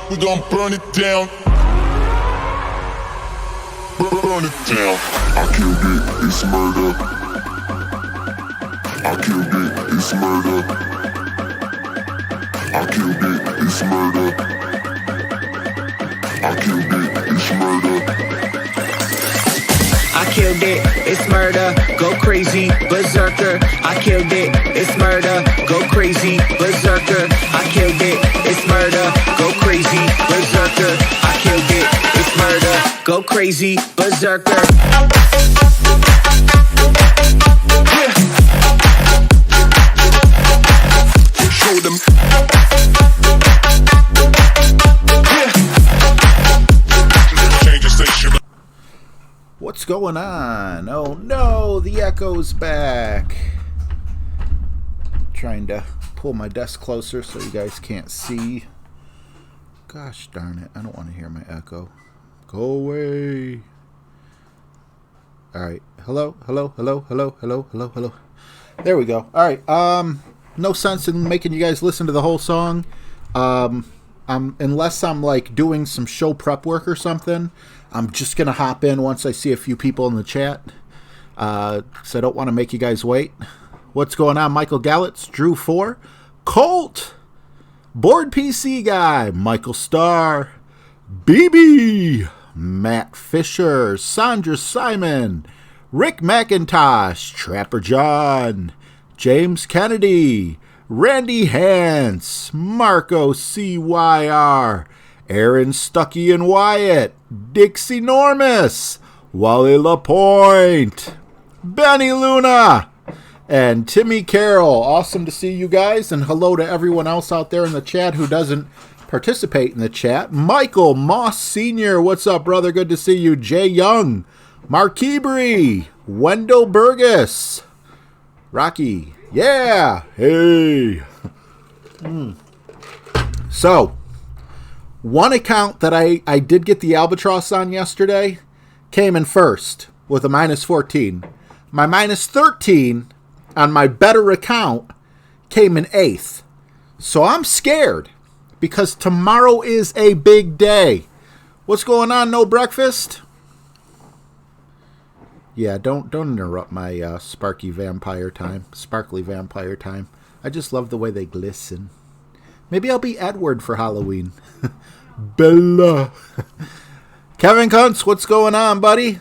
We gon' burn it down. Burn it down. I killed it, it's murder. I killed it, it's murder. I killed it, it's murder. I killed it, it's murder. I killed it, it's murder, go crazy, berserker. I killed it, it's murder, go crazy, berserker. I killed it, it's murder, go crazy, berserker. I killed it, it's murder, go crazy, berserker. Show them. Change the station. What's going on? Oh no, the echo's back. Trying to pull my desk closer so you guys can't see. Gosh darn it, I don't want to hear my echo. Go away. Alright, hello. There we go. Alright, no sense in making you guys listen to the whole song. Unless I'm like doing some show prep work or something. I'm just going to hop in once I see a few people in the chat. So I don't want to make you guys wait. What's going on? Michael Gallitz, Drew 4, Colt, Board PC Guy, Michael Starr, BB, Matt Fisher, Sandra Simon, Rick McIntosh, Trapper John, James Kennedy, Randy Hance, Marco CYR, Aaron Stuckey and Wyatt, Dixie Normus, Wally LaPointe, Benny Luna, and Timmy Carroll. Awesome to see you guys, and hello to everyone else out there in the chat who doesn't participate in the chat. Michael Moss Sr., what's up, brother? Good to see you. Jay Young, Mark Ebry, Wendell Burgess, Rocky, yeah, hey. So, one account that I did get the albatross on yesterday came in first with a minus 14. My minus 13 on my better account came in eighth. So I'm scared because tomorrow is a big day. What's going on? No breakfast? Yeah, don't interrupt my sparkly vampire time. I just love the way they glisten. Maybe I'll be Edward for Halloween. Bella. Kevin Kuntz, what's going on, buddy?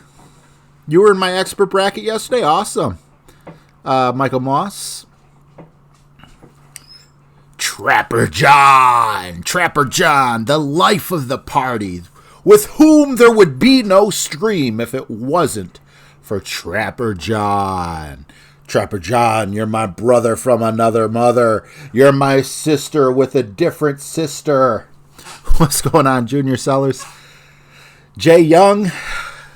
You were in my expert bracket yesterday? Awesome. Michael Moss. Trapper John, the life of the party, with whom there would be no stream if it wasn't for Trapper John. Trapper John, you're my brother from another mother. You're my sister with a different sister. What's going on, Junior Sellers? Jay Young,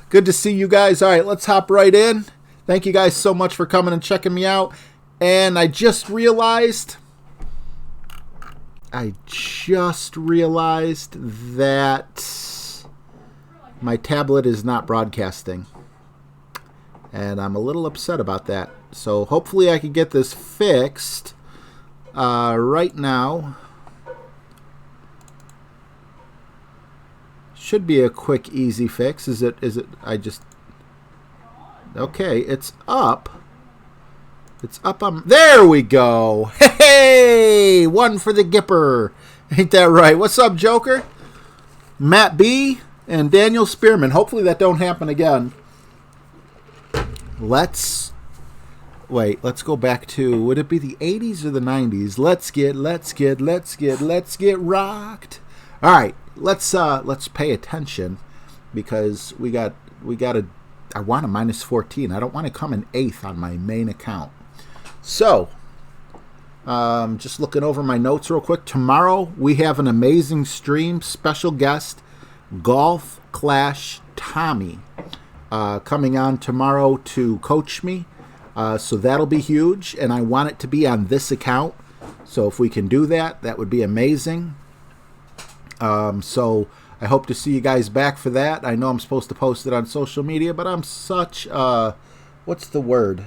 good to see you guys. All right, let's hop right in. Thank you guys so much for coming and checking me out. And I just realized that my tablet is not broadcasting. And I'm a little upset about that. So hopefully I can get this fixed right now. Should be a quick, easy fix. Is it? Okay, it's up. It's up on... There we go. Hey! One for the Gipper. Ain't that right? What's up, Joker? Matt B. and Daniel Spearman. Hopefully that don't happen again. Let's go back to, would it be the 80s or the 90s? Let's get rocked. All right, let's pay attention because I want a minus 14. I don't want to come in eighth on my main account. So, just looking over my notes real quick. Tomorrow we have an amazing stream. Special guest, Golf Clash Tommy, coming on tomorrow to coach me. So that'll be huge, and I want it to be on this account. So if we can do that, that would be amazing. So I hope to see you guys back for that. I know I'm supposed to post it on social media, but I'm such what's the word?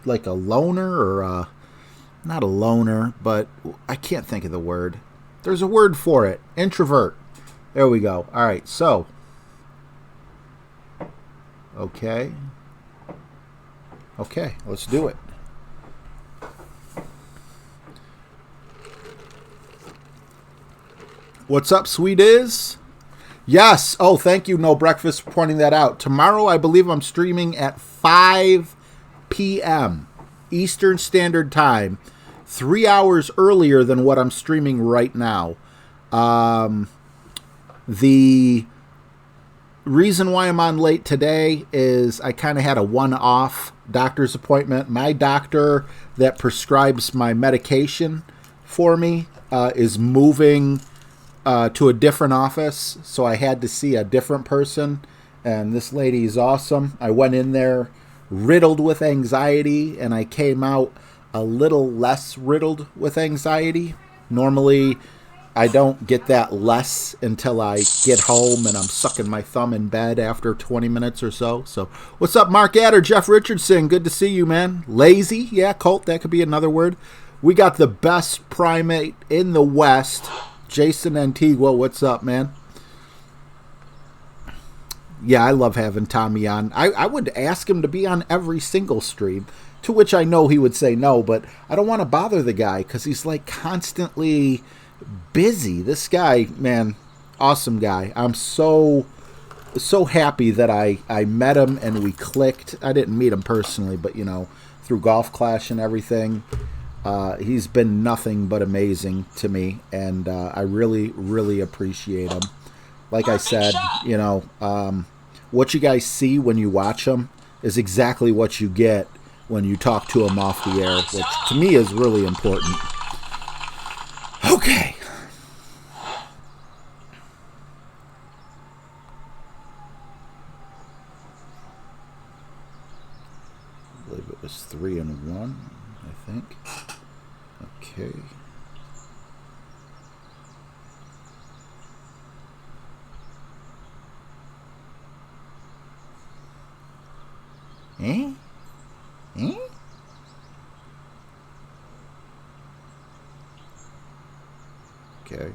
Like a loner, or not a loner, but I can't think of the word. There's a word for it. Introvert. There we go. All right, so. Okay. Okay, let's do it. What's up, Sweet Is? Yes. Oh, thank you, No Breakfast, for pointing that out. Tomorrow, I believe I'm streaming at 5 p.m. Eastern Standard Time. 3 hours earlier than what I'm streaming right now. The reason why I'm on late today is I kind of had a one-off doctor's appointment. My doctor that prescribes my medication for me is moving to a different office, so I had to see a different person, and this lady is awesome. I went in there riddled with anxiety, and I came out a little less riddled with anxiety. Normally, I don't get that less until I get home and I'm sucking my thumb in bed after 20 minutes or so. So, what's up, Mark Adder, Jeff Richardson? Good to see you, man. Lazy? Yeah, Colt, that could be another word. We got the best primate in the West, Jason Antigua. What's up, man? Yeah, I love having Tommy on. I would ask him to be on every single stream, to which I know he would say no, but I don't want to bother the guy because he's like constantly busy. This guy, man, awesome guy. I'm so happy that I met him and we clicked. I didn't meet him personally, but, you know, through Golf Clash and everything. He's been nothing but amazing to me, and I really, really appreciate him. Like I said, you know, what you guys see when you watch him is exactly what you get when you talk to him off the air, which to me is really important. Okay. I believe it was 3-1, I think. Okay. Eh? Eh? Okay.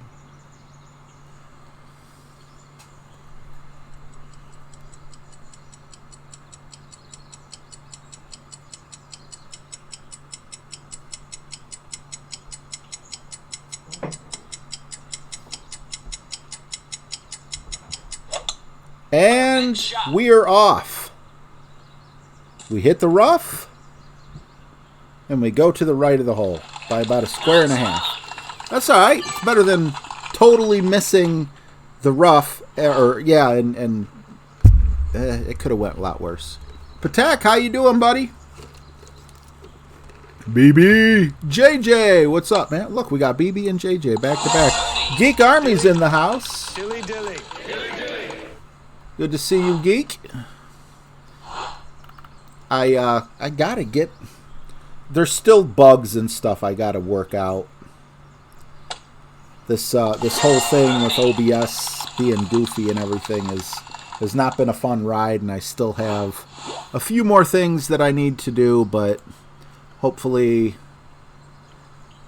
And we are off. We hit the rough, and we go to the right of the hole by about 1.5 squares. That's all right. It's better than totally missing the rough. And it could have went a lot worse. Patek, how you doing, buddy? BB. JJ, what's up, man? Look, we got BB and JJ back to back. Geek Army's in the house. Dilly dilly. Good to see you, Geek. I gotta get... There's still bugs and stuff I gotta work out. This whole thing with OBS being goofy and everything has not been a fun ride, and I still have a few more things that I need to do, but hopefully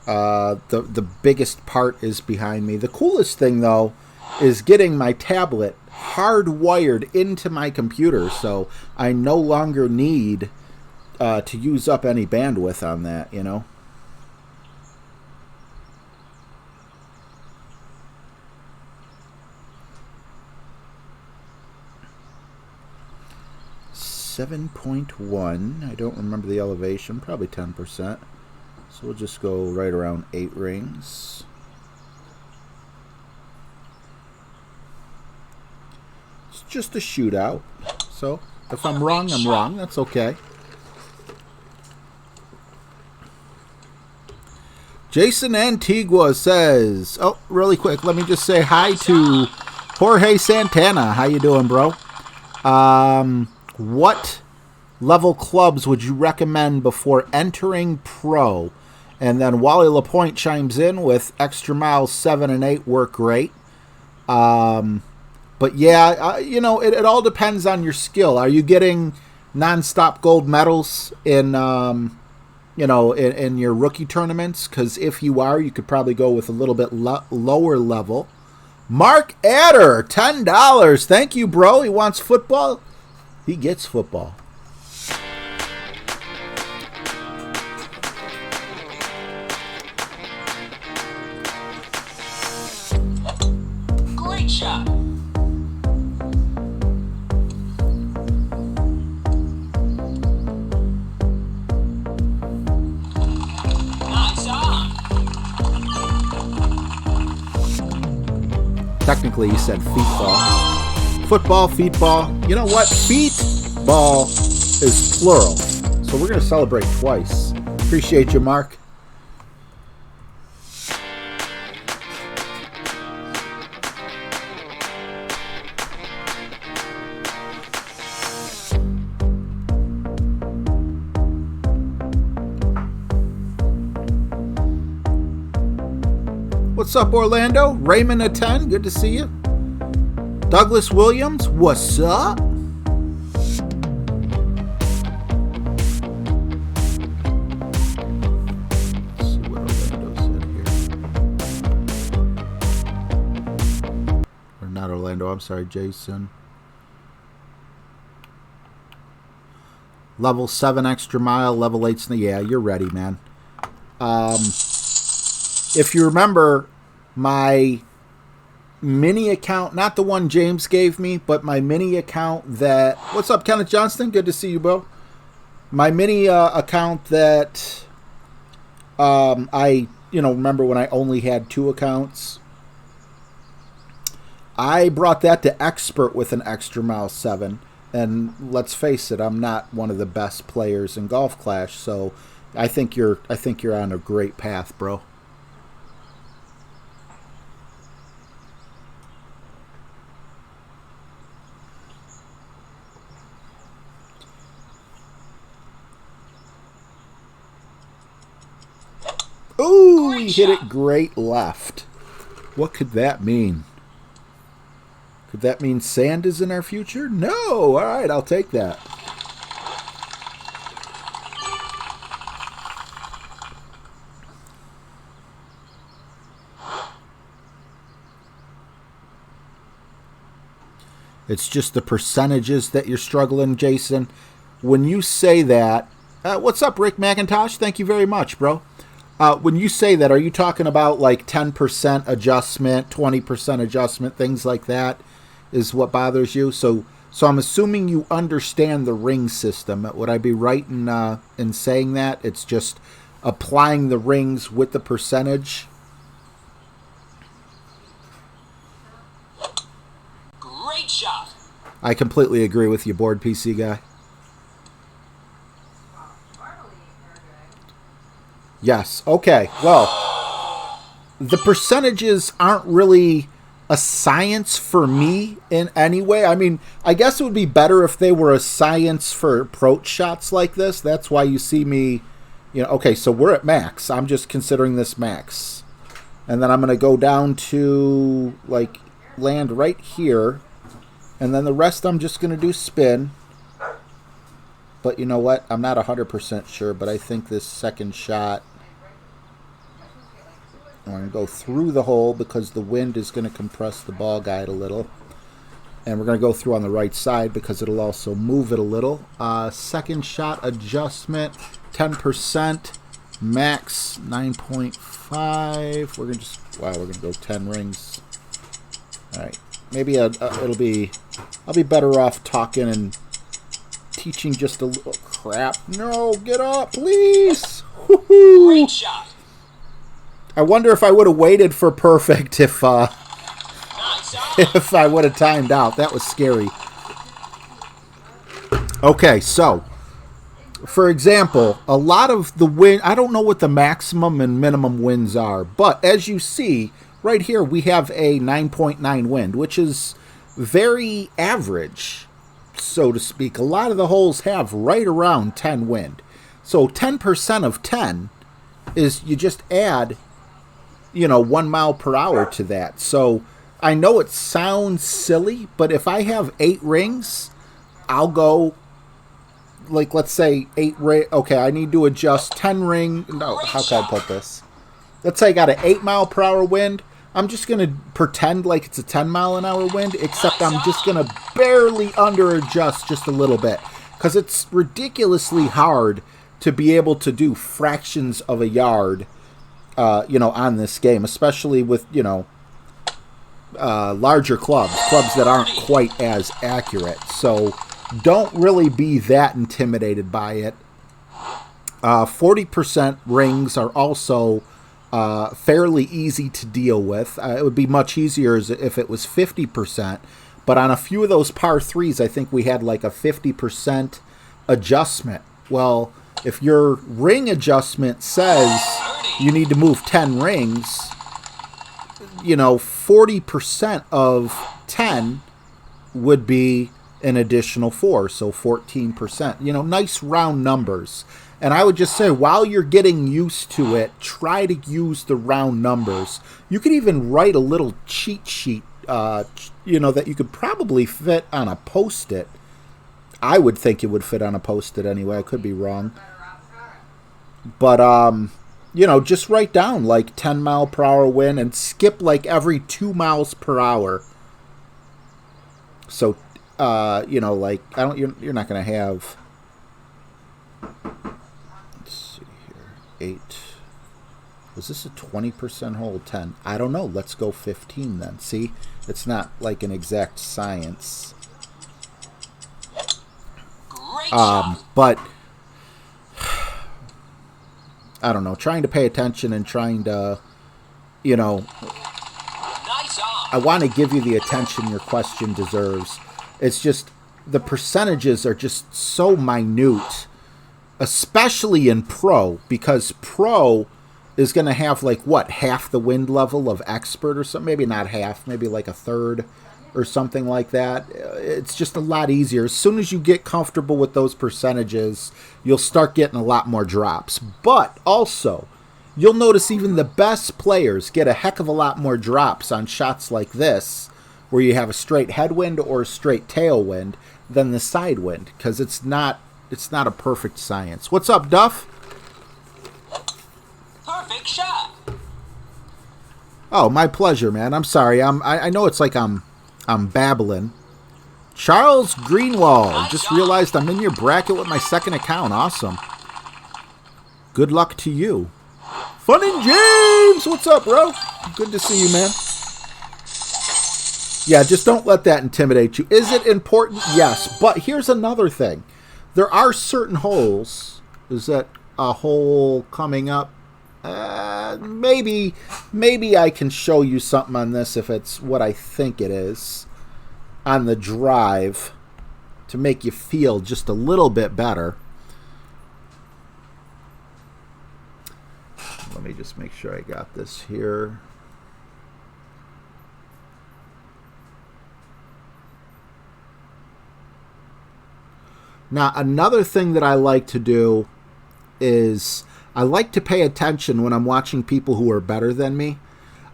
the biggest part is behind me. The coolest thing, though, is getting my tablet hardwired into my computer, so I no longer need to use up any bandwidth on that, you know? .1. I don't remember the elevation. Probably 10%. So we'll just go right around 8 rings. It's just a shootout. So if I'm wrong, I'm wrong. That's okay. Jason Antigua says, oh, really quick, let me just say hi to Jorge Santana. How you doing, bro? What level clubs would you recommend before entering pro? And then Wally LaPointe chimes in with extra miles 7 and 8 work great. But yeah, you know, it all depends on your skill. Are you getting non-stop gold medals in in your rookie tournaments, because if you are, you could probably go with a little bit lower level. Mark Adder, $10. Thank you, bro. He wants football. He gets football. Great shot. Nice on. Technically, he said feet ball. Football, feet ball. You know what? Feet ball is plural. So we're going to celebrate twice. Appreciate you, Mark. What's up, Orlando? Raymond a 10, good to see you. Douglas Williams, what's up? Let's see what Orlando said here. Or not Orlando, I'm sorry, Jason. Level 7 extra mile, level 8's yeah, you're ready, man. If you remember, my mini account, not the one James gave me, but my mini account that... What's up, Kenneth Johnston? Good to see you, bro. My mini account that I, remember when I only had 2 accounts. I brought that to expert with an extra mile 7. And let's face it, I'm not one of the best players in Golf Clash, so I think you're on a great path, bro. Ooh, he hit it great left. What could that mean? Could that mean sand is in our future? No. All right, I'll take that. It's just the percentages that you're struggling, Jason. When you say that, what's up, Rick McIntosh? Thank you very much, bro. When you say that, are you talking about like 10% adjustment, 20% adjustment, things like that is what bothers you? So I'm assuming you understand the ring system. Would I be right in saying that? It's just applying the rings with the percentage? Great shot. I completely agree with you, board PC guy. Yes. Okay. Well, the percentages aren't really a science for me in any way. I mean, I guess it would be better if they were a science for approach shots like this. That's why you see me, okay, so we're at max. I'm just considering this max. And then I'm going to go down to, like, land right here. And then the rest I'm just going to do spin. But you know what? I'm not 100% sure, but I think this second shot, I'm going to go through the hole because the wind is going to compress the ball guide a little. And we're going to go through on the right side because it'll also move it a little. Second shot adjustment, 10%, max 9.5. We're going to we're going to go 10 rings. All right. Maybe I'll be better off talking and teaching just a little crap. No, get up, please. Woo-hoo. Great shot. I wonder if I would have waited for perfect if I would have timed out. That was scary. Okay, so for example, a lot of the wind, I don't know what the maximum and minimum winds are, but as you see right here, we have a 9.9 wind, which is very average, so to speak. A lot of the holes have right around 10 wind. So 10% of 10 is you just add 1 mile per hour to that. So I know it sounds silly, but if I have 8 rings, I'll go, like, let's say 8 ring. Okay, I need to adjust 10 ring. No, how can I put this? Let's say I got an 8 mile per hour wind. I'm just going to pretend like it's a 10 mile an hour wind, except I'm just going to barely under adjust just a little bit. Because it's ridiculously hard to be able to do fractions of a yard, on this game, especially with, larger clubs that aren't quite as accurate. So don't really be that intimidated by it. 40% rings are also fairly easy to deal with. It would be much easier if it was 50%. But on a few of those par 3s, I think we had like a 50% adjustment. Well, if your ring adjustment says you need to move 10 rings, 40% of 10 would be an additional 4, so 14%. Nice round numbers. And I would just say, while you're getting used to it, try to use the round numbers. You could even write a little cheat sheet, that you could probably fit on a Post-it. I would think it would fit on a Post-it anyway. I could be wrong. But, just write down like 10 mile per hour wind and skip like every 2 miles per hour. So, you're not going to have, let's see here, 8. Was this a 20% hole? 10. I don't know. Let's go 15 then. See, it's not like an exact science. But I don't know, trying to pay attention and trying to, I want to give you the attention your question deserves. It's just, the percentages are just so minute, especially in Pro, because Pro is going to have like, half the wind level of Expert or something? Maybe not half, maybe like a third or something like that. It's just a lot easier. As soon as you get comfortable with those percentages, you'll start getting a lot more drops. But also, you'll notice even the best players get a heck of a lot more drops on shots like this, where you have a straight headwind or a straight tailwind, than the side wind, because it's not a perfect science. What's up, Duff? Perfect shot. Oh, my pleasure, man. I'm sorry. I know it's like I'm babbling. Charles Greenwald. Just realized I'm in your bracket with my second account. Awesome. Good luck to you. Fun and James. What's up, bro? Good to see you, man. Yeah, just don't let that intimidate you. Is it important? Yes. But here's another thing. There are certain holes. Is that a hole coming up? Maybe I can show you something on this if it's what I think it is on the drive to make you feel just a little bit better. Let me just make sure I got this here. Now, another thing that I like to do is I like to pay attention when I'm watching people who are better than me.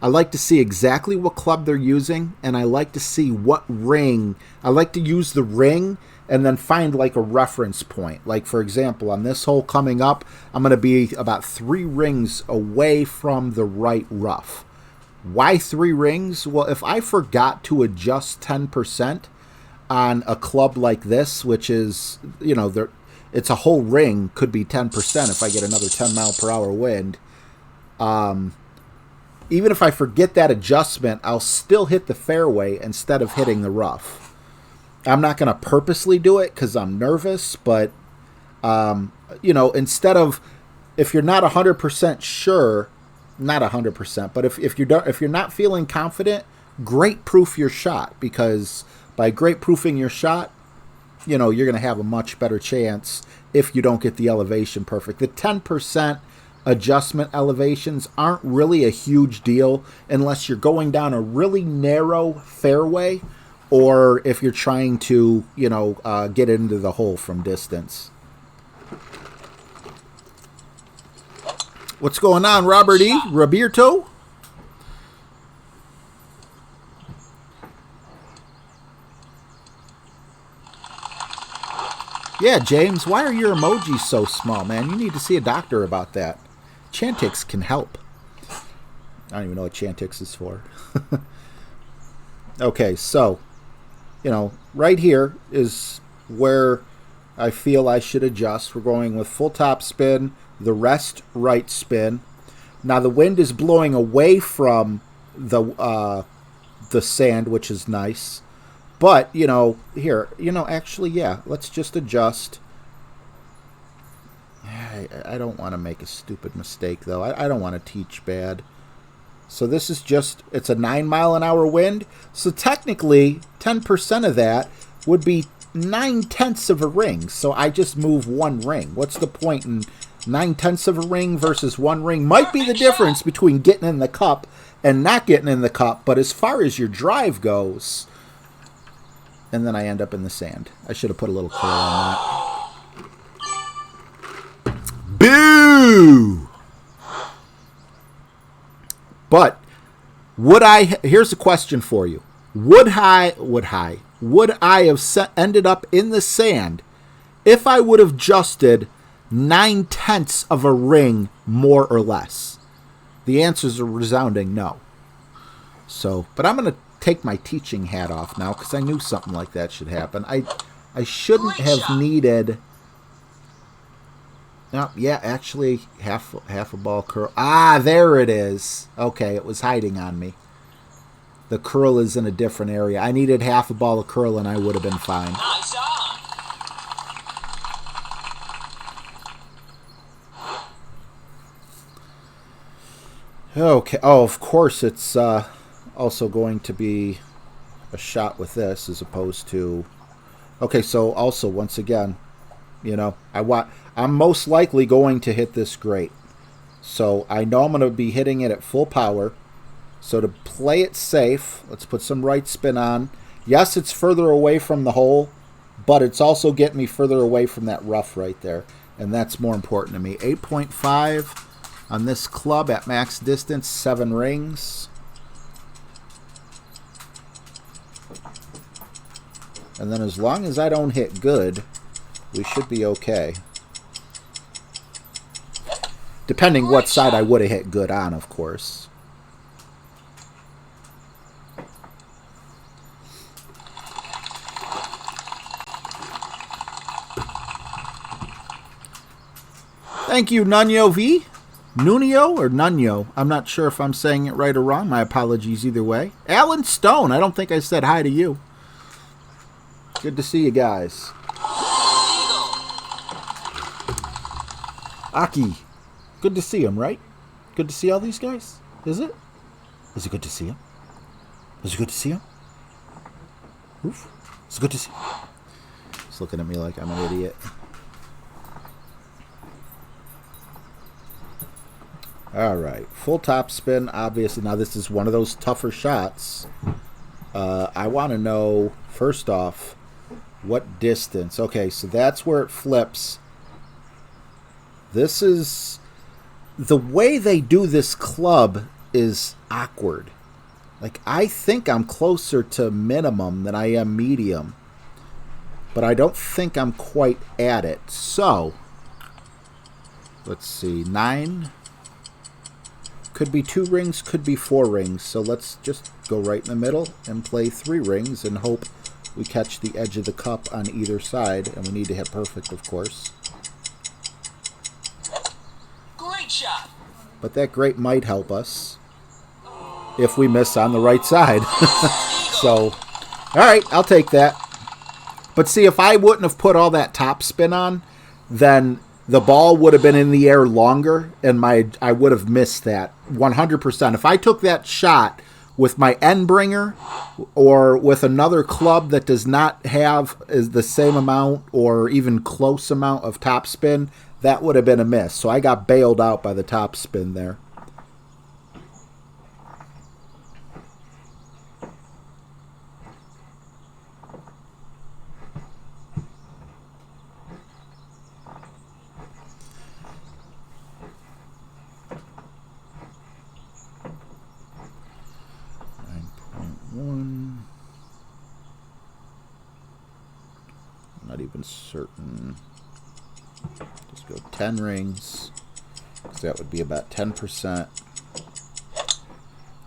I like to see exactly what club they're using, and I like to see what ring. I like to use the ring and then find like a reference point. Like, for example, on this hole coming up, I'm going to be about 3 rings away from the right rough. Why 3 rings? Well, if I forgot to adjust 10% on a club like this, which is, it's a whole ring, could be 10% if I get another 10 mile per hour wind. Even if I forget that adjustment, I'll still hit the fairway instead of hitting the rough. I'm not going to purposely do it because I'm nervous, but, instead of, if you're not 100% sure, not 100%, but if you're not feeling confident, great proof your shot, because by great proofing your shot, you're going to have a much better chance if you don't get the elevation perfect. The 10% adjustment elevations aren't really a huge deal unless you're going down a really narrow fairway or if you're trying to, get into the hole from distance. What's going on, Robert E? Roberto? Yeah, James, why are your emojis so small, man? You need to see a doctor about that. Chantix can help. I don't even know what Chantix is for. Okay, so, right here is where I feel I should adjust. We're going with full top spin, the rest right spin. Now the wind is blowing away from the sand, which is nice. But, here, actually, yeah, let's just adjust. I don't want to make a stupid mistake, though. I don't want to teach bad. So this is just, it's a 9-mile-an-hour wind. So technically, 10% of that would be 9/10 of a ring. So I just move one ring. What's the point in 9/10 of a ring versus one ring? Might be the difference between getting in the cup and not getting in the cup. But as far as your drive goes, and then I end up in the sand. I should have put a little curl on that. Boo! But would I? Here's a question for you: Would I have ended up in the sand if I would have adjusted 9/10 of a ring more or less? The answer is a resounding no. So, but I'm going to take my teaching hat off now because I knew something like that should happen. I shouldn't have needed. No, yeah, actually, half a ball curl. Ah, there it is. Okay, it was hiding on me. The curl is in a different area. I needed half a ball of curl, and I would have been fine. Nice on. Okay. Oh, of course, it's also going to be a shot with this as opposed to. Okay, so also once again, I'm most likely going to hit this great. So I know I'm going to be hitting it at full power. So to play it safe, let's put some right spin on. Yes, it's further away from the hole, but it's also getting me further away from that rough right there. And that's more important to me. 8.5 on this club at max distance, 7 rings. And then as long as I don't hit good, we should be okay. Depending what side I would have hit good on, of course. Thank you, Nunio V. Nunio or Nunio? I'm not sure if I'm saying it right or wrong. My apologies either way. Alan Stone. I don't think I said hi to you. Good to see you guys. Aki. Good to see him, right? Good to see all these guys? Is it? Is it good to see him? Is it good to see him? Oof. Is it good to see him? He's looking at me like I'm an idiot. Alright. Full top spin, obviously. Now this is one of those tougher shots. I want to know, first off, what distance. Okay, so that's where it flips. This is... The way they do this club is awkward. Like, I think I'm closer to minimum than I am medium. But I don't think I'm quite at it. So, let's see. 9. Could be 2 rings, could be 4 rings. So let's just go right in the middle and play 3 rings and hope we catch the edge of the cup on either side. And we need to hit perfect, of course. Great shot. But that great might help us if we miss on the right side. So, alright, I'll take that. But see, if I wouldn't have put all that top spin on, then the ball would have been in the air longer, and I would have missed that 100%. If I took that shot with my end bringer or with another club that does not have the same amount or even close amount of top spin, that would have been a miss. So I got bailed out by the top spin there. even certain. Just go 10 rings. Because that would be about 10%.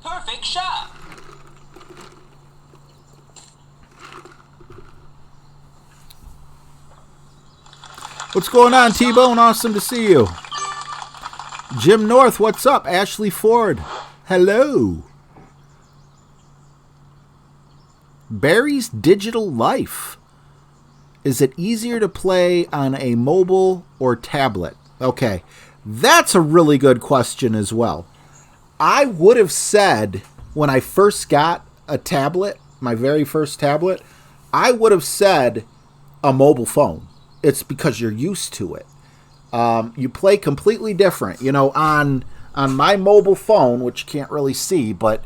Perfect shot. What's going on, T-Bone? Awesome to see you. Jim North, what's up? Ashley Ford, hello. Barry's Digital Life. Is it easier to play on a mobile or tablet? Okay, that's a really good question as well. I would have said when I first got a tablet, my very first tablet, I would have said a mobile phone. It's because you're used to it. You play completely different. You know, on my mobile phone, which you can't really see, but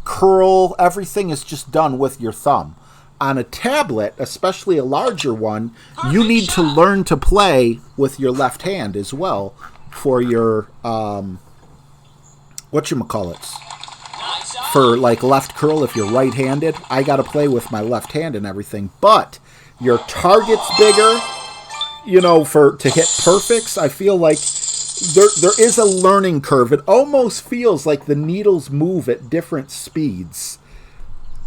curl, everything is just done with your thumb. On a tablet, especially a larger one, you need to learn to play with your left hand as well for your, whatchamacallits. For like left curl, if you're right-handed, I got to play with my left hand and everything. But your target's bigger. You know, to hit perfects, I feel like there is a learning curve. It almost feels like the needles move at different speeds.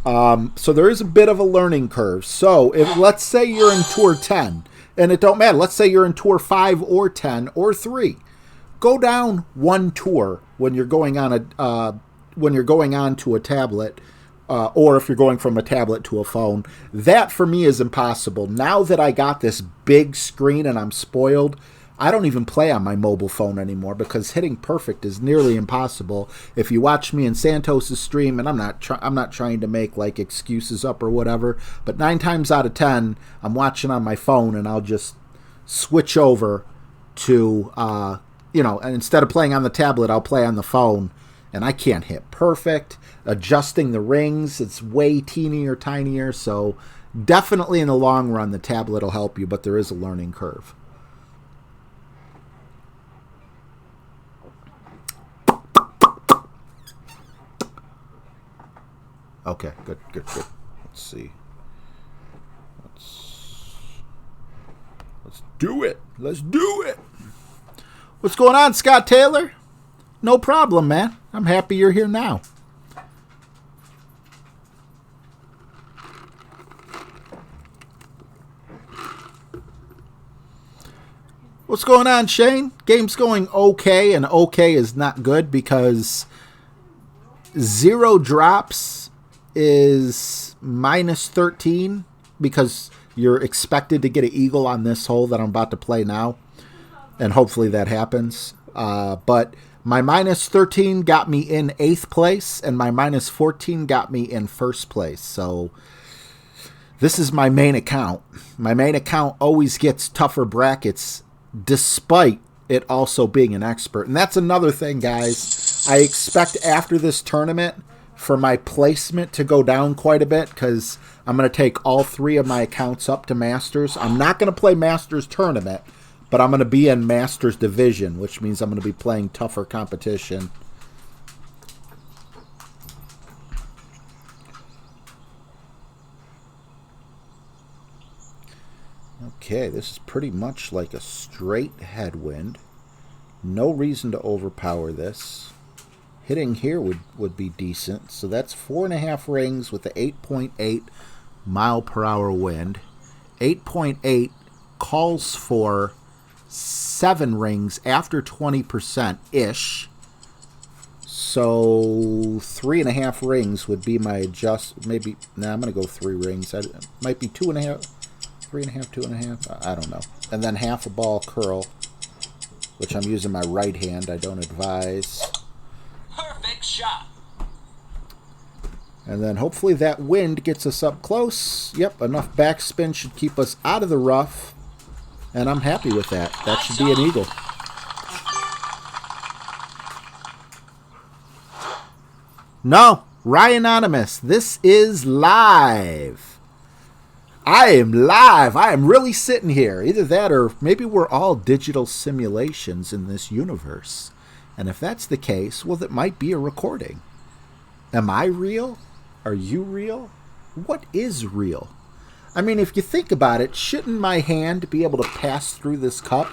So there is a bit of a learning curve. So if let's say you're in Tour 10, and it don't matter. Let's say you're in Tour 5 or 10 or 3. Go down one tour when you're going on to a tablet. Or if you're going from a tablet to a phone. That, for me, is impossible. Now that I got this big screen and I'm spoiled, I don't even play on my mobile phone anymore because hitting perfect is nearly impossible. If you watch me and Santos' stream, and I'm not trying to make, like, excuses up or whatever, but 9 times out of 10, I'm watching on my phone, and I'll just switch over to, and instead of playing on the tablet, I'll play on the phone, and I can't hit perfect. Adjusting the rings, it's way tinier, so definitely in the long run the tablet will help you, but there is a learning curve. Okay, good. Let's see. Let's do it. What's going on, Scott Taylor? No problem, man. I'm happy you're here now. What's going on, Shane? Game's going okay, and okay is not good because 0 drops is minus 13 because you're expected to get an eagle on this hole that I'm about to play now, and hopefully that happens. But my minus 13 got me in 8th place, and my minus 14 got me in 1st place. So this is my main account. My main account always gets tougher brackets despite it also being an expert. And that's another thing, guys. I expect after this tournament for my placement to go down quite a bit because I'm going to take all 3 of my accounts up to Masters. I'm not going to play Masters tournament, but I'm going to be in Masters Division, which means I'm going to be playing tougher competition. Okay, this is pretty much like a straight headwind. No reason to overpower this. Hitting here would be decent. So that's 4.5 rings with the 8.8 mile per hour wind. 8.8 calls for 7 rings after 20%-ish. So 3.5 rings would be my maybe, I'm going to go 3 rings. It might be 2.5. 3.5, 2.5, I don't know. And then half a ball curl, which I'm using my right hand. I don't advise. Perfect shot. And then hopefully that wind gets us up close. Yep, enough backspin should keep us out of the rough. And I'm happy with that. That should be an eagle. No, Ryanonymous, this is live. I am live. I am really sitting here. Either that or maybe we're all digital simulations in this universe. And if that's the case, well, that might be a recording. Am I real? Are you real? What is real? I mean, if you think about it, shouldn't my hand be able to pass through this cup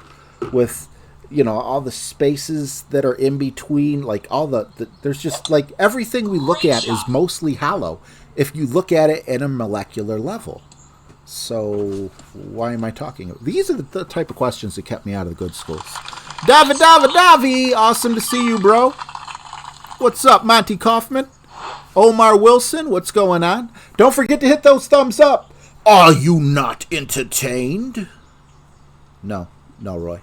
with, you know, all the spaces that are in between, like all there's just like everything we look at is mostly hollow if you look at it at a molecular level. So why am I talking? These are the type of questions that kept me out of the good schools. Davi, awesome to see you, bro. What's up, Monty Kaufman? Omar Wilson, what's going on? Don't forget to hit those thumbs up. Are you not entertained? No, Roy.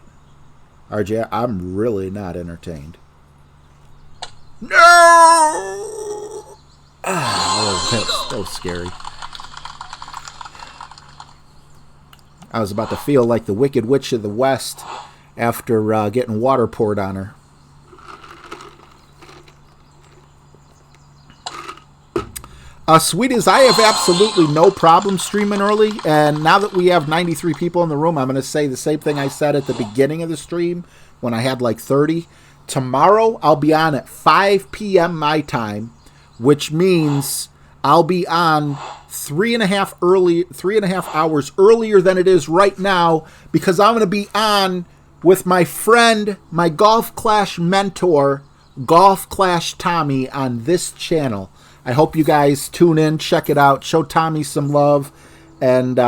RJ, I'm really not entertained. No! That was scary. I was about to feel like the Wicked Witch of the West after getting water poured on her. Sweeties, I have absolutely no problem streaming early, and now that we have 93 people in the room, I'm going to say the same thing I said at the beginning of the stream when I had like 30. Tomorrow, I'll be on at 5 p.m. my time, which means I'll be on 3.5 hours earlier than it is right now, because I'm going to be on with my friend, my Golf Clash mentor, Golf Clash Tommy, on this channel. I hope you guys tune in, check it out, show Tommy some love, and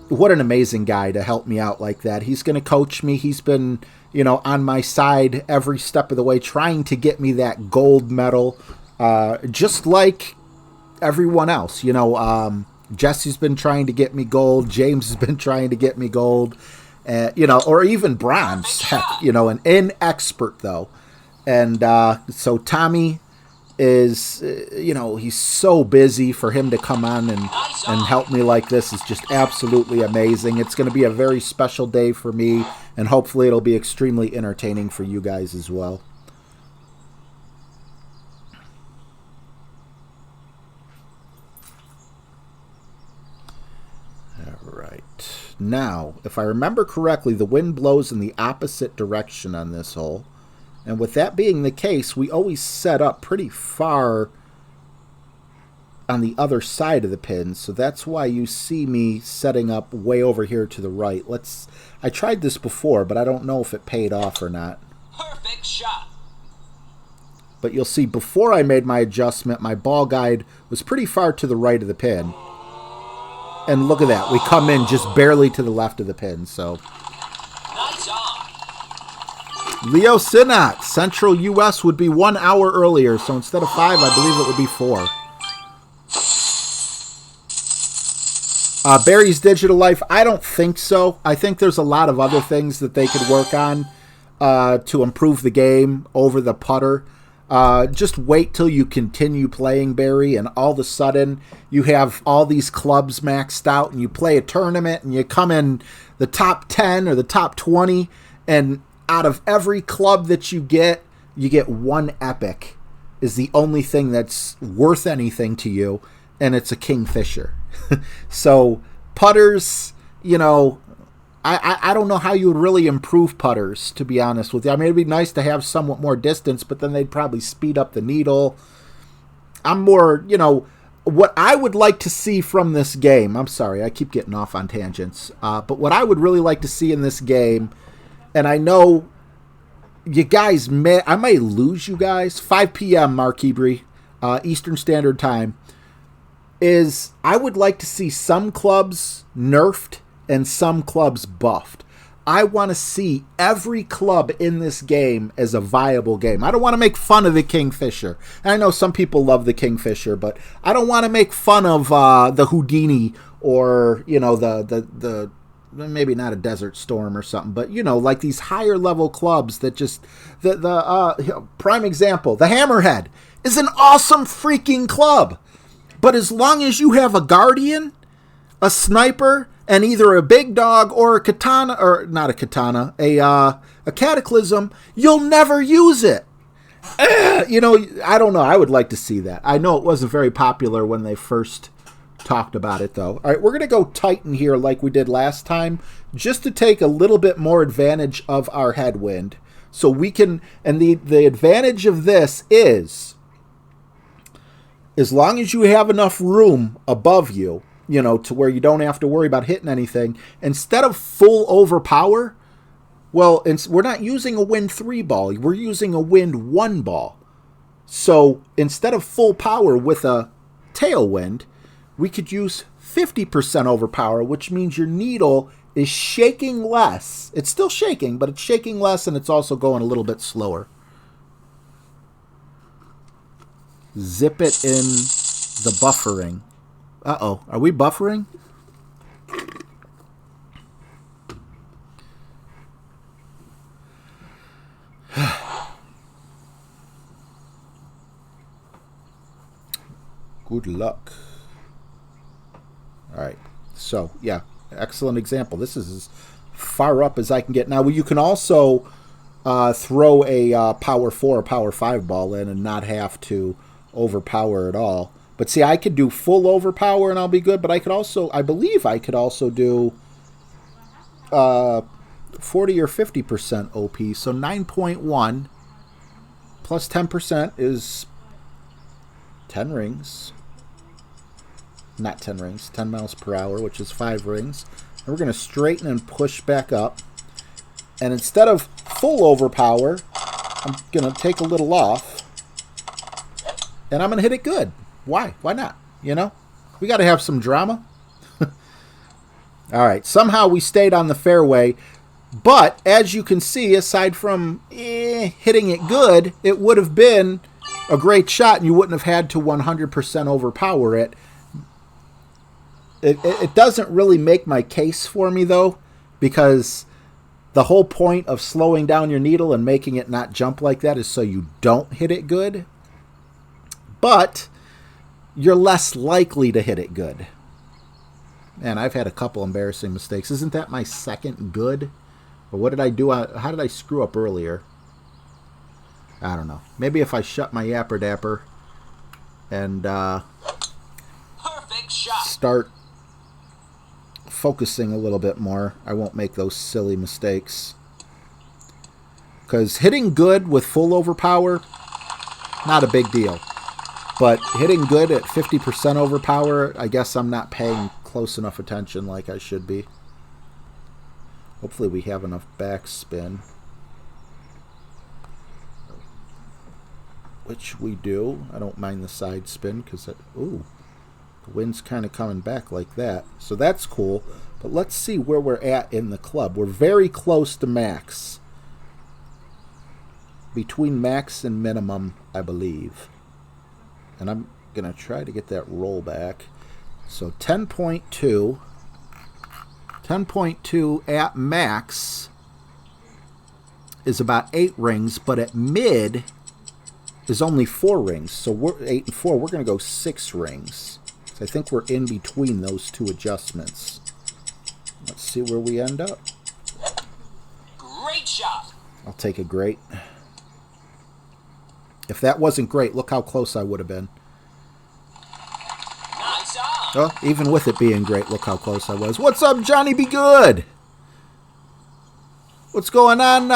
what an amazing guy to help me out like that. He's going to coach me. He's been, you know, on my side every step of the way, trying to get me that gold medal, just like everyone else. You know, Jesse's been trying to get me gold. James has been trying to get me gold, you know, or even bronze. Heck, you know, an inexpert though. And so Tommy is, you know, he's so busy. For him to come on and help me like this is just absolutely amazing. It's going to be a very special day for me, and hopefully it'll be extremely entertaining for you guys as well. All right. Now, if I remember correctly, the wind blows in the opposite direction on this hole. And with that being the case, we always set up pretty far on the other side of the pin. So that's why you see me setting up way over here to the right. I tried this before, but I don't know if it paid off or not. Perfect shot. But you'll see before I made my adjustment, my ball guide was pretty far to the right of the pin. And look at that. We come in just barely to the left of the pin. So Nice on. Leo Sinat, Central U.S. would be 1 hour earlier, so instead of 5, I believe it would be 4. Barry's Digital Life, I don't think so. I think there's a lot of other things that they could work on to improve the game over the putter. Just wait till you continue playing, Barry, and all of a sudden you have all these clubs maxed out, and you play a tournament, and you come in the top 10 or the top 20, and out of every club that you get one epic is the only thing that's worth anything to you, and it's a Kingfisher. So putters, you know, I don't know how you would really improve putters, to be honest with you. I mean, it'd be nice to have somewhat more distance, but then they'd probably speed up the needle. I'm more, you know, what I would like to see from this game, I'm sorry, I keep getting off on tangents, but what I would really like to see in this game, and I know you guys I may lose you guys, 5 p.m. Mark Hebrew, Eastern Standard Time, is I would like to see some clubs nerfed and some clubs buffed. I want to see every club in this game as a viable game. I don't want to make fun of the Kingfisher. And I know some people love the Kingfisher, but I don't want to make fun of the Houdini or, you know, the maybe not a Desert Storm or something, but, you know, like these higher level clubs that just, prime example, the Hammerhead is an awesome freaking club. But as long as you have a Guardian, a Sniper, and either a Big Dog or a Katana, or not a Katana, a Cataclysm, you'll never use it. You know, I don't know. I would like to see that. I know it wasn't very popular when they first talked about it, though. All right, we're going to go Titan here like we did last time, just to take a little bit more advantage of our headwind. So we can, and the advantage of this is, as long as you have enough room above you, to where you don't have to worry about hitting anything. Instead of full overpower, well, we're not using a wind 3 ball. We're using a wind 1 ball. So instead of full power with a tailwind, we could use 50% overpower, which means your needle is shaking less. It's still shaking, but it's shaking less, and it's also going a little bit slower. Zip it in the buffering. Uh-oh. Are we buffering? Good luck. All right. So, yeah. Excellent example. This is as far up as I can get. Now, you can also throw a power 4 or power 5 ball in and not have to overpower at all. But see, I could do full overpower and I'll be good, but I believe I could also do 40 or 50% OP. So 9.1 plus 10% is 10 rings. Not 10 rings, 10 miles per hour, which is 5 rings. And we're going to straighten and push back up. And instead of full overpower, I'm going to take a little off. And I'm going to hit it good. Why? Why not? We got to have some drama. All right. Somehow we stayed on the fairway. But as you can see, aside from hitting it good, it would have been a great shot and you wouldn't have had to 100% overpower it. It doesn't really make my case for me, though, because the whole point of slowing down your needle and making it not jump like that is so you don't hit it good. But you're less likely to hit it good. Man, I've had a couple embarrassing mistakes. Isn't that my second good? Or what did I do? How did I screw up earlier? I don't know. Maybe if I shut my yapper dapper and Perfect shot. start focusing a little bit more, I won't make those silly mistakes. Because hitting good with full overpower, not a big deal. But hitting good at 50% overpower, I guess I'm not paying close enough attention like I should be. Hopefully we have enough backspin. Which we do. I don't mind the side spin because ooh, the wind's kind of coming back like that. So that's cool. But let's see where we're at in the club. We're very close to max. Between max and minimum, I believe. And I'm going to try to get that roll back. So 10.2. 10.2 at max is about 8 rings, but at mid is only 4 rings. So we're 8 and 4. We're going to go 6 rings. So I think we're in between those two adjustments. Let's see where we end up. Great shot. I'll take a great. If that wasn't great, look how close I would have been. Nice on. Oh, even with it being great, look how close I was. What's up, Johnny Be Good? What's going on,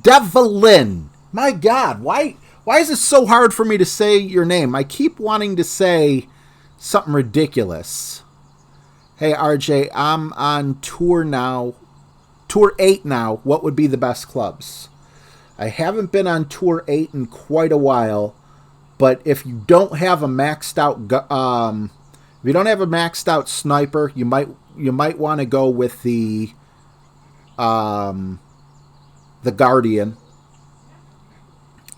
Devlin? My God, why is it so hard for me to say your name? I keep wanting to say something ridiculous. Hey, RJ, I'm on tour now. Tour 8 now. What would be the best clubs? I haven't been on Tour 8 in quite a while, but if you don't have a maxed out sniper, you might want to go with the Guardian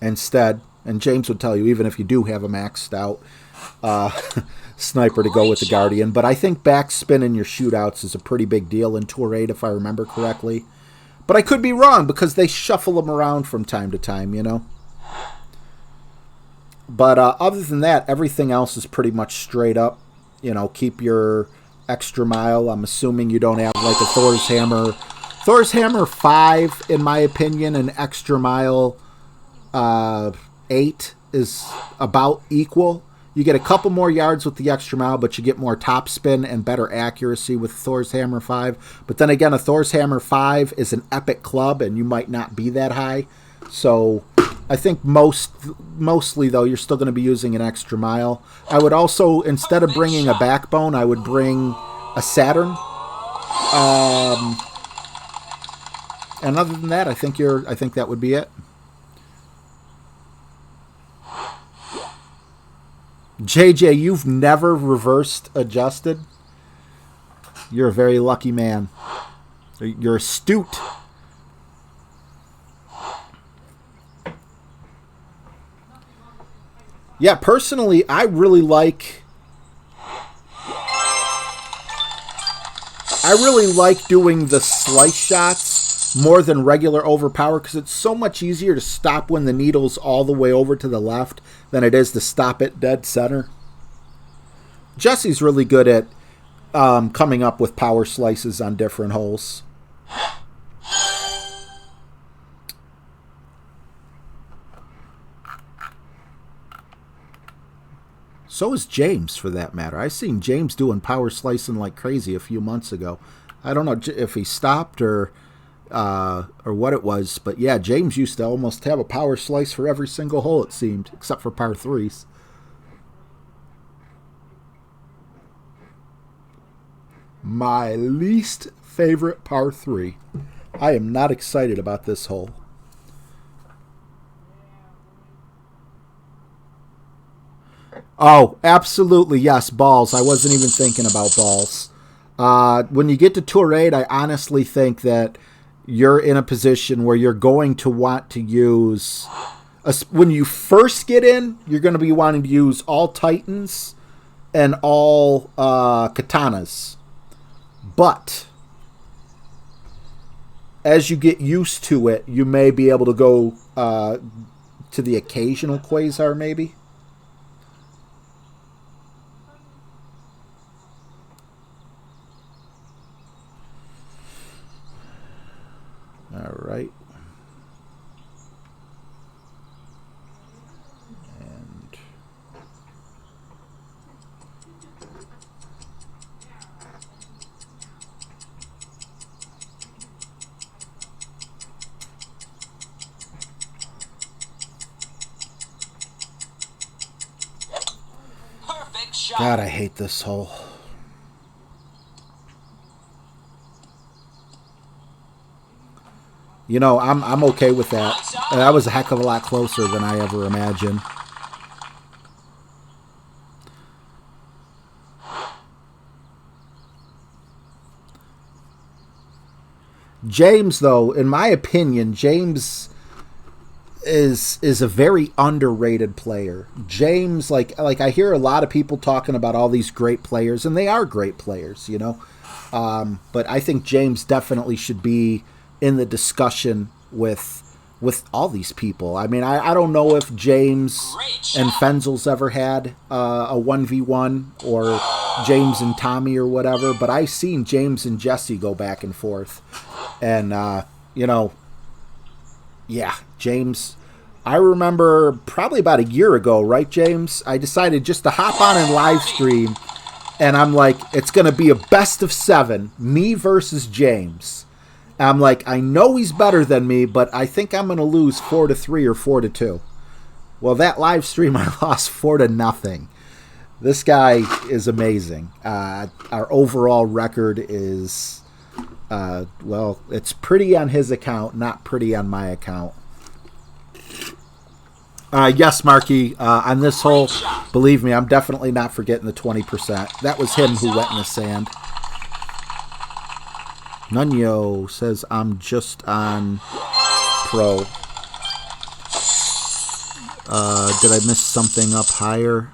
instead. And James would tell you, even if you do have a maxed out sniper, to go with the Guardian. But I think backspin in your shootouts is a pretty big deal in Tour 8, if I remember correctly. But I could be wrong because they shuffle them around from time to time, But other than that, everything else is pretty much straight up. Keep your extra mile. I'm assuming you don't have like a Thor's Hammer. Thor's Hammer 5, in my opinion, and extra mile 8 is about equal. You get a couple more yards with the extra mile, but you get more top spin and better accuracy with Thor's Hammer 5. But then again, a Thor's Hammer 5 is an epic club, and you might not be that high. So I think mostly, though, you're still going to be using an extra mile. I would also, instead of bringing a backbone, I would bring a Saturn. And other than that, I think that would be it. JJ, you've never reversed adjusted? You're a very lucky man. You're astute. Yeah, personally, I really like doing the slice shots more than regular overpower because it's so much easier to stop when the needle's all the way over to the left than it is to stop it dead center. Jesse's really good at coming up with power slices on different holes. So is James, for that matter. I seen James doing power slicing like crazy a few months ago. I don't know if he stopped or what it was, but yeah, James used to almost have a power slice for every single hole, it seemed, except for par threes. My least favorite par three. I am not excited about this hole. Oh, absolutely, yes, balls. I wasn't even thinking about balls. When you get to Tour 8, I honestly think that you're in a position where you're going to want to use... when you first get in, you're going to be wanting to use all Titans and all Katanas. But as you get used to it, you may be able to go to the occasional Quasar, maybe. All right. And Perfect shot. God, I hate this hole. You know, I'm okay with that. That was a heck of a lot closer than I ever imagined. James, though, in my opinion, James is a very underrated player. James, like I hear a lot of people talking about all these great players, and they are great players, you know. But I think James definitely should be in the discussion with all these people. I mean, I don't know if James and Fenzel's ever had a 1v1 or James and Tommy or whatever, but I've seen James and Jesse go back and forth. And, you know, yeah, James, I remember probably about a year ago, right, James? I decided just to hop on and live stream, and I'm like, it's going to be a best of 7, me versus James. I'm like, I know he's better than me, but I think I'm going to lose 4-3 or 4-2. Well, that live stream, I lost 4-0. This guy is amazing. Our overall record is, well, it's pretty on his account, not pretty on my account. Yes, Marky, on this hole, believe me, I'm definitely not forgetting the 20%. That was him who went in the sand. Nunyo says, I'm just on pro. Did I miss something up higher?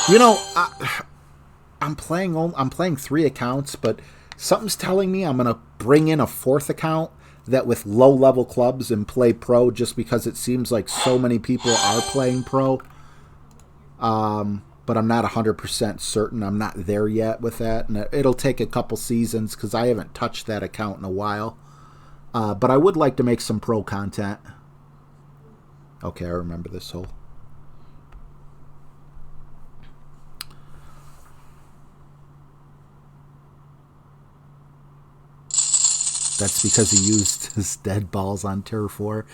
You know, I'm playing 3 accounts, but something's telling me I'm gonna bring in a 4th account that with low-level clubs and play pro, just because it seems like so many people are playing pro. But I'm not 100% certain. I'm not there yet with that, and it'll take a couple seasons because I haven't touched that account in a while. But I would like to make some pro content. Okay, I remember this hole. That's because he used his dead balls on Turf War.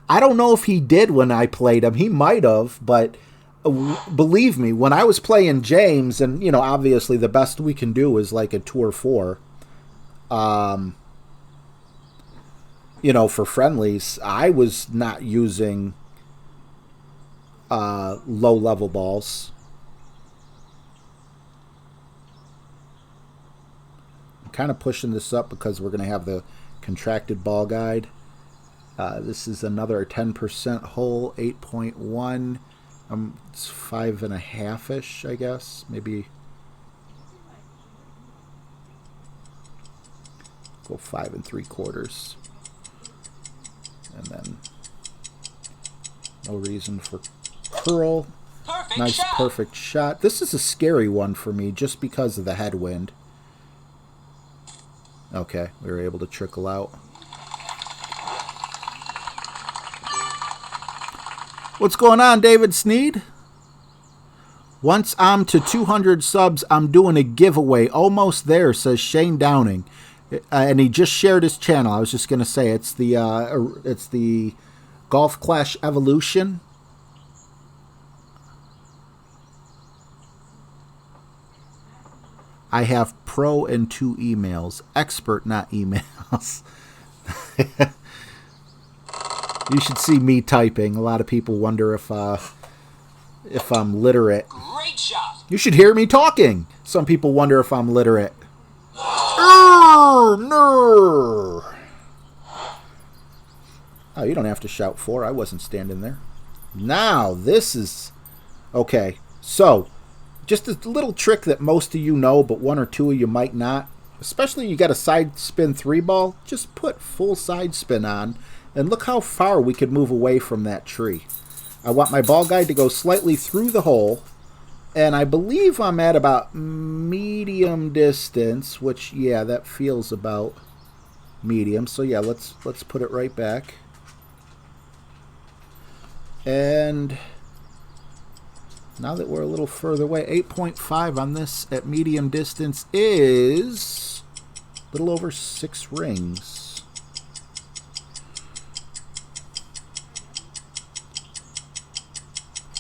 I don't know if he did when I played him. He might have, but believe me, when I was playing James, and, you know, obviously the best we can do is like a Tour 4, you know, for friendlies, I was not using low-level balls. I'm kind of pushing this up because we're going to have the contracted ball guide. This is another 10% hole, 8.1. It's 5.5-ish, I guess. Maybe go 5 3/4. And then no reason for curl. Perfect Nice shot. perfect shot. This is a scary one for me just because of the headwind. Okay, we were able to trickle out. What's going on, David Sneed? Once I'm to 200 subs, I'm doing a giveaway. Almost there, says Shane Downing. And he just shared his channel. I was just going to say it's the Golf Clash Evolution. I have pro and 2 emails. Expert, not emails. You should see me typing. A lot of people wonder if I'm literate. Great shot. You should hear me talking. Some people wonder if I'm literate. No. Oh, you don't have to shout for. I wasn't standing there. Now, this is... Okay, so, just a little trick that most of you know, but one or two of you might not. Especially you got a side spin 3-ball. Just put full side spin on, and look how far we could move away from that tree. I want my ball guide to go slightly through the hole, and I believe I'm at about medium distance, which, yeah, that feels about medium. So, yeah, let's put it right back. And now that we're a little further away, 8.5 on this at medium distance is a little over 6 rings.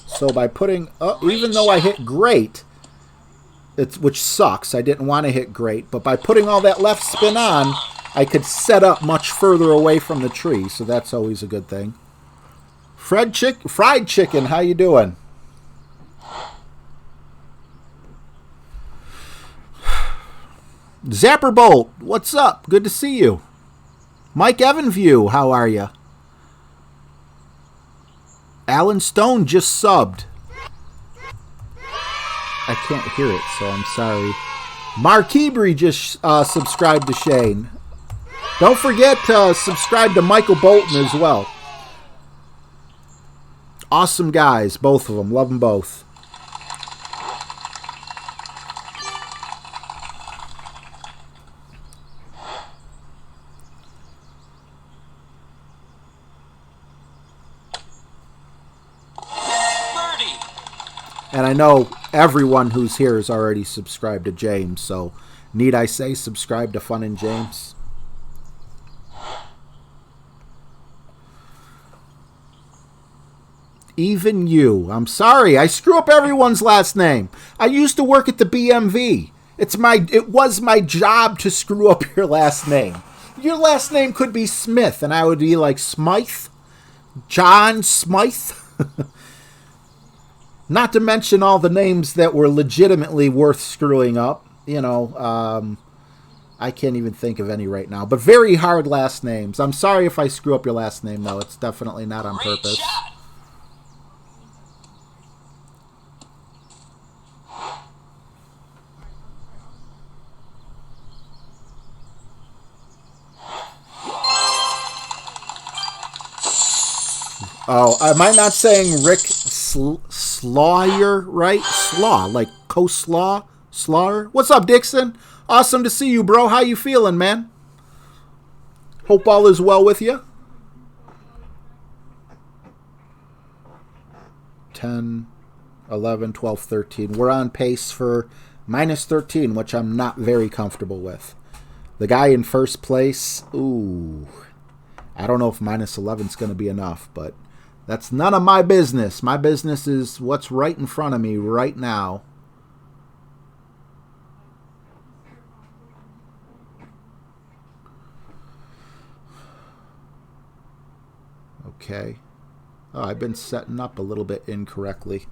So by putting, even though I hit great, which sucks, I didn't want to hit great, but by putting all that left spin on, I could set up much further away from the tree, so that's always a good thing. Fried chicken, how you doing? Zapper Bolt, what's up? Good to see you. Mike Evanview, how are you? Alan Stone just subbed. I can't hear it, so I'm sorry. Mark Hebry just subscribed to Shane. Don't forget to subscribe to Michael Bolton as well. Awesome guys, both of them. Love them both. Birdie. And I know everyone who's here is already subscribed to James, so need I say subscribe to Fun and James? Even you. I'm sorry. I screw up everyone's last name. I used to work at the BMV. It was my job to screw up your last name. Your last name could be Smith, and I would be like Smythe, John Smythe. Not to mention all the names that were legitimately worth screwing up. You know, I can't even think of any right now. But very hard last names. I'm sorry if I screw up your last name, though. It's definitely not on Great purpose. shot. Oh, am I not saying Rick Slawyer, right? Slaw, like coleslaw? Slaw? What's up, Dixon? Awesome to see you, bro. How you feeling, man? Hope all is well with you. 10, 11, 12, 13. We're on pace for minus 13, which I'm not very comfortable with. The guy in first place, ooh, I don't know if minus 11 is going to be enough, but that's none of my business. My business is what's right in front of me right now. Okay. Oh, I've been setting up a little bit incorrectly.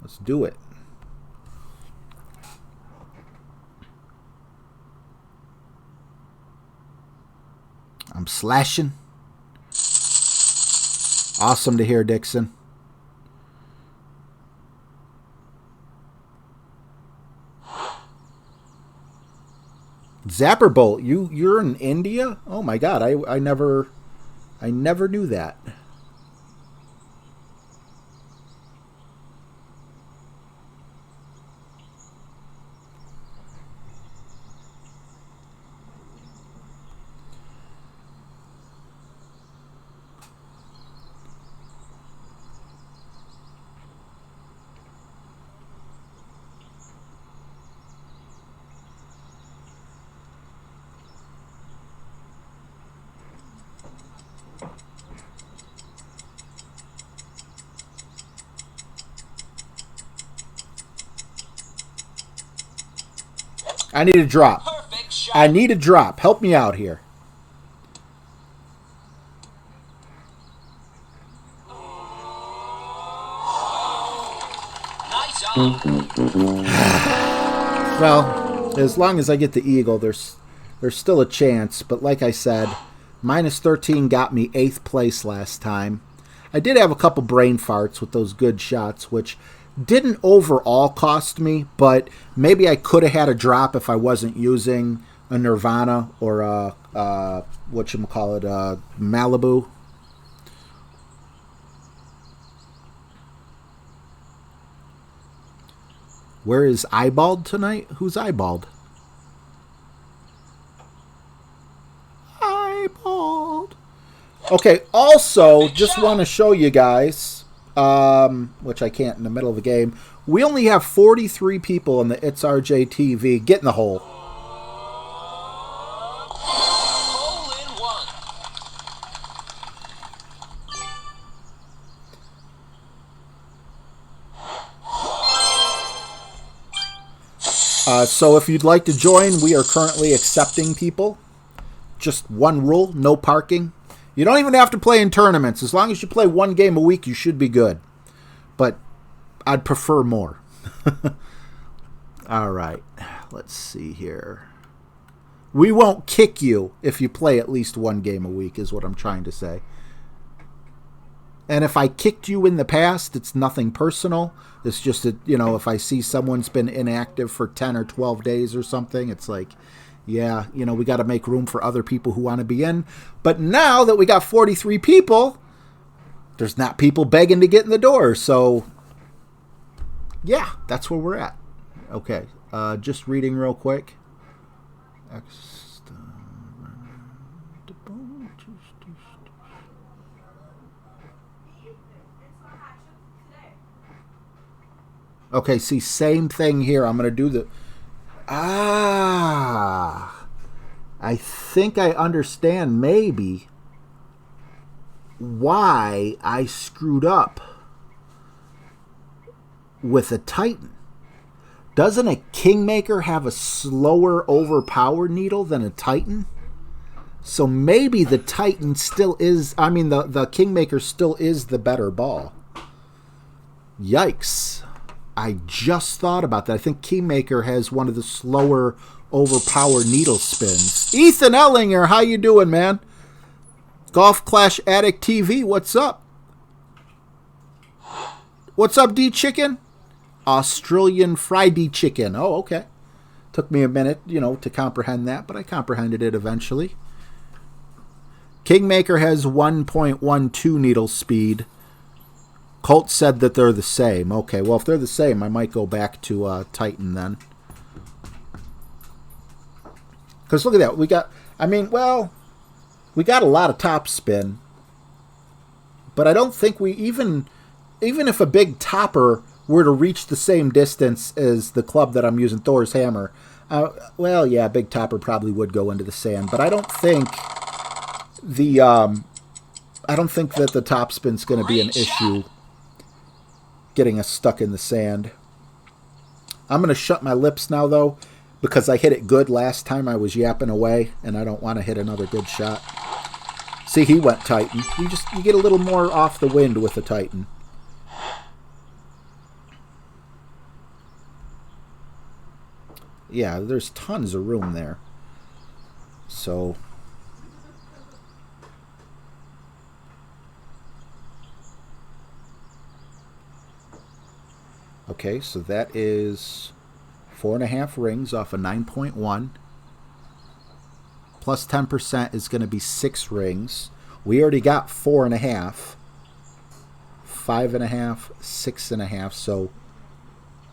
Let's do it. I'm slashing. Awesome to hear, Dixon. Zapperbolt, you're in India? Oh my God, I never knew that. I need a drop. Perfect shot. I need a drop. Help me out here. Nice on. Well, as long as I get the eagle, there's still a chance. But like I said, minus 13 got me 8th place last time. I did have a couple brain farts with those good shots, which didn't overall cost me, but maybe I could have had a drop if I wasn't using a Nirvana or a Malibu. Where is Eyeballed tonight? Who's Eyeballed? Eyeballed. Okay, also, just want to show you guys, which I can't in the middle of the game, we only have 43 people in the It's RJ TV. Get in the hole. Hole in one. So if you'd like to join, we are currently accepting people. Just one rule, no parking. You don't even have to play in tournaments. As long as you play one game a week, you should be good. But I'd prefer more. All right. Let's see here. We won't kick you if you play at least one game a week, is what I'm trying to say. And if I kicked you in the past, it's nothing personal. It's just that, if I see someone's been inactive for 10 or 12 days or something, it's like, yeah, we got to make room for other people who want to be in. But now that we got 43 people, there's not people begging to get in the door. So, yeah, that's where we're at. Okay, just reading real quick. Okay, see, same thing here. I'm going to do the... I think I understand maybe why I screwed up with a Titan. Doesn't a Kingmaker have a slower overpower needle than a Titan? So maybe the Titan still is... the Kingmaker still is the better ball. Yikes. I just thought about that. I think Kingmaker has one of the slower overpower needle spins. Ethan Ellinger, how you doing, man? Golf Clash Addict TV, what's up? What's up, D-Chicken? Australian Friday Chicken. Oh, okay. Took me a minute, to comprehend that, but I comprehended it eventually. Kingmaker has 1.12 needle speed. Colt said that they're the same. Okay, well, if they're the same, I might go back to Titan then. Because look at that. We got a lot of top spin. But I don't think we even if a big topper were to reach the same distance as the club that I'm using, Thor's Hammer, Well, yeah, big topper probably would go into the sand, but I don't think that the topspin's going to be an issue getting us stuck in the sand. I'm going to shut my lips now, though, because I hit it good last time I was yapping away, and I don't want to hit another good shot. See, he went Titan. You get a little more off the wind with the Titan. Yeah, there's tons of room there. So, okay, so that is 4.5 rings off of 9.1. Plus 10% is going to be 6 rings. We already got 4.5, 5.5, 6.5. So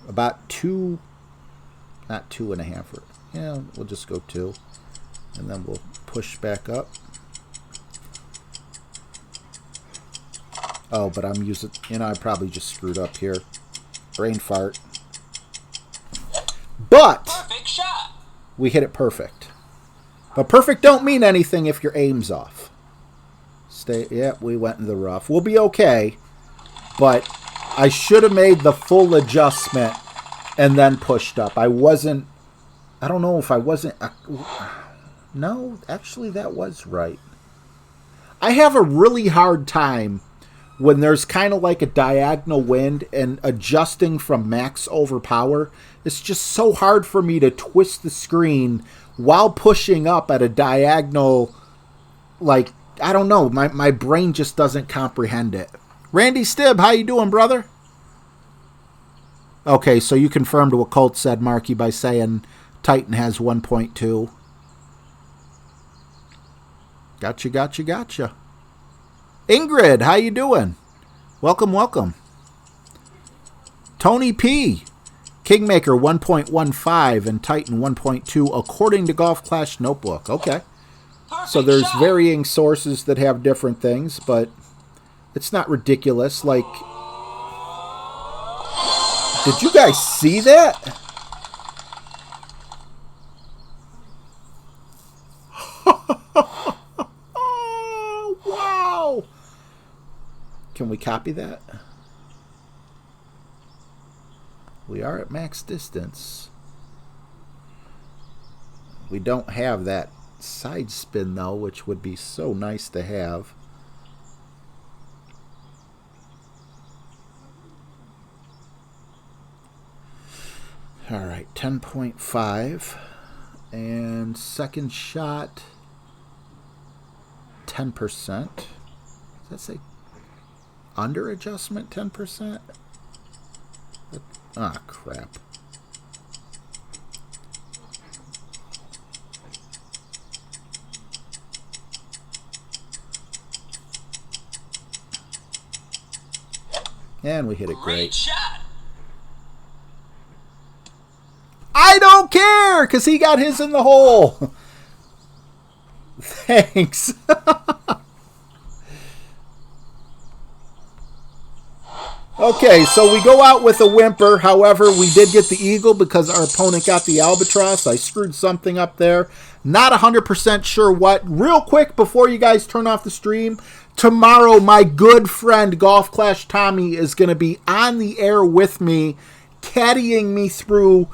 about 2. Not 2.5. Yeah, we'll just go 2. And then we'll push back up. Oh, but I'm using... I probably just screwed up here. Brain fart. But Perfect shot. we hit it perfect. But perfect don't mean anything if your aim's off. Yeah, we went in the rough. We'll be okay. But I should have made the full adjustment and then pushed up. I don't know if I wasn't... No, actually that was right. I have a really hard time when there's kind of like a diagonal wind and adjusting from max over power. It's just so hard for me to twist the screen while pushing up at a diagonal. Like, I don't know. My brain just doesn't comprehend it. Randy Stibb, how you doing, brother? Okay, so you confirmed what Colt said, Marky, by saying Titan has 1.2. Gotcha. Ingrid, how you doing? Welcome. Tony P. Kingmaker 1.15 and Titan 1.2 according to Golf Clash Notebook. Okay. Perfect So there's shot. varying sources that have different things, but it's not ridiculous. Like, did you guys see that? Wow. Can we copy that? We are at max distance. We don't have that side spin, though, which would be so nice to have. All right, 10.5. And second shot, 10%. Does that say under adjustment 10%? Ah, crap. And we hit it Great great. shot. I don't care, because he got his in the hole. Thanks. Okay, so we go out with a whimper. However, we did get the eagle because our opponent got the albatross. I screwed something up there. Not 100% sure what. Real quick, before you guys turn off the stream, tomorrow my good friend Golf Clash Tommy is going to be on the air with me, caddying me through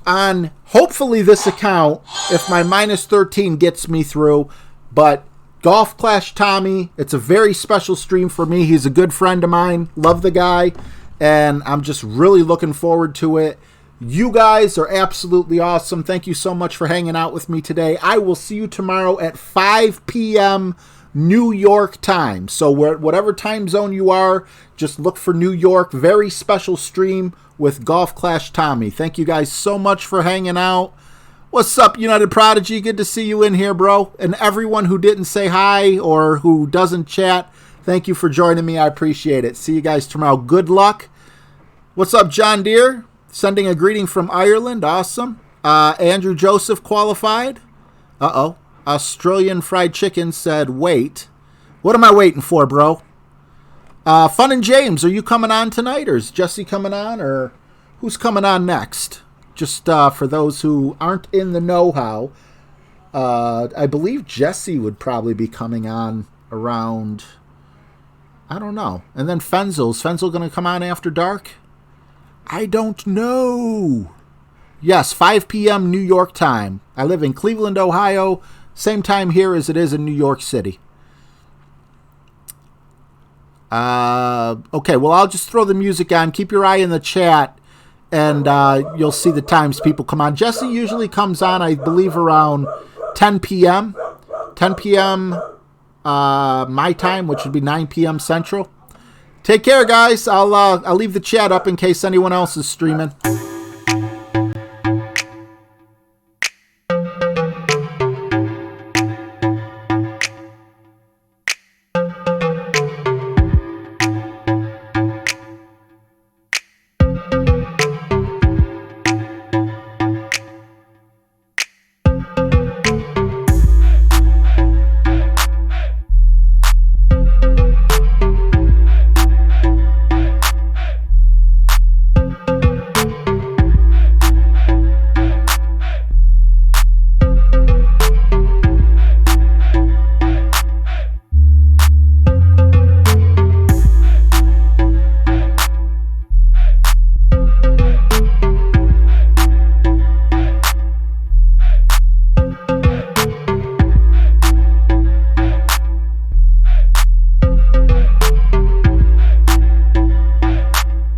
on hopefully this account if my minus 13 gets me through. But Golf Clash Tommy, it's a very special stream for me. He's a good friend of mine. Love the guy. And I'm just really looking forward to it. You guys are absolutely awesome. Thank you so much for hanging out with me today. I will see you tomorrow at 5 p.m. New York time. So whatever time zone you are, just look for New York. Very special stream with Golf Clash Tommy. Thank you guys so much for hanging out. What's up, United Prodigy? Good to see you in here, bro. And everyone who didn't say hi or who doesn't chat, thank you for joining me. I appreciate it. See you guys tomorrow. Good luck. What's up, John Deere? Sending a greeting from Ireland. Awesome. Andrew Joseph qualified. Uh-oh. Australian Fried Chicken said, wait. What am I waiting for, bro? Fun and James, are you coming on tonight? Or is Jesse coming on? Or who's coming on next? just for those who aren't in the know-how, I believe Jesse would probably be coming on around, I don't know. And then Fenzel's going to come on after dark? I don't know. Yes, 5 p.m. New York time. I live in Cleveland, Ohio. Same time here as it is in New York City. Okay, well, I'll just throw the music on. Keep your eye in the chat, and you'll see the times people come on. Jesse usually comes on, I believe, around 10 p.m. 10 p.m. My time, which would be 9 p.m. Central. Take care, guys. I'll leave the chat up in case anyone else is streaming.